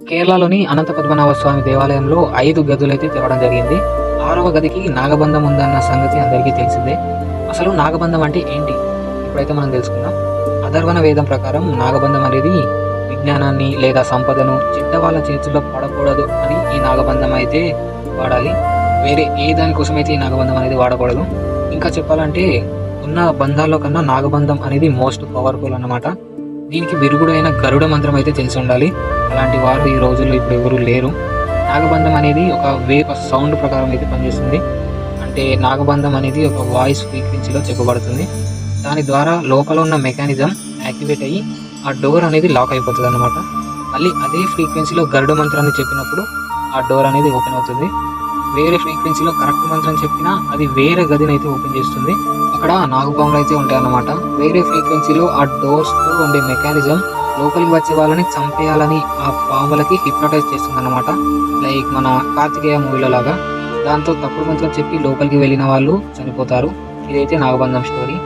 కేరళలోని అనంత పద్మనాభ స్వామి దేవాలయంలో 5 గదులైతే తెరవడం జరిగింది. 6వ గదికి నాగబంధం ఉందన్న సంగతి అందరికీ తెలిసిందే. అసలు నాగబంధం అంటే ఏంటి? ఇప్పుడైతే మనం తెలుసుకుందాం. అథర్వణ వేదం ప్రకారం నాగబంధం అనేది విజ్ఞానాన్ని లేదా సంపదను చెడ్డవాళ్ళ చేతుల్లో పడకూడదు అని ఈ నాగబంధం అయితే వాడాలి. వేరే ఏ దానికోసం అయితే ఈ నాగబంధం అనేది వాడకూడదు. ఇంకా చెప్పాలంటే ఉన్న బంధాల్లో కన్నా నాగబంధం అనేది మోస్ట్ పవర్ఫుల్ అన్నమాట. దీనికి విరుగుడైన గరుడ మంత్రం అయితే తెలిసి ఉండాలి. అలాంటి వారు ఈ రోజుల్లో ఇప్పుడు ఎవరు లేరు. నాగబంధం అనేది ఒక సౌండ్ ప్రకారం అయితే పనిచేస్తుంది. అంటే నాగబంధం అనేది ఒక వాయిస్ ఫ్రీక్వెన్సీలో చెప్పబడుతుంది. దాని ద్వారా లోపల ఉన్న మెకానిజం యాక్టివేట్ అయ్యి ఆ డోర్ అనేది లాక్ అయిపోతుంది అనమాట. మళ్ళీ అదే ఫ్రీక్వెన్సీలో గరుడ మంత్రాన్ని చెప్పినప్పుడు ఆ డోర్ అనేది ఓపెన్ అవుతుంది. వేరే ఫ్రీక్వెన్సీలో కరెక్ట్ మంత్రం చెప్పినా అది వేరే గదిని అయితే ఓపెన్ చేస్తుంది. అక్కడ నాగుపాములు అయితే ఉంటాయి అన్నమాట. వేరే ఫ్రీక్వెన్సీలో ఆ డోర్స్తో ఉండే మెకానిజం లోపలికి వచ్చే వాళ్ళని చంపేయాలని ఆ పాములకి హిప్నటైజ్ చేస్తుంది అనమాట. లైక్ మన కార్తికేయ మూవీలో లాగా. దాంతో తప్పుడు మంత్రం చెప్పి లోపలికి వెళ్ళిన వాళ్ళు చనిపోతారు. ఇదైతే నాగబంధం స్టోరీ.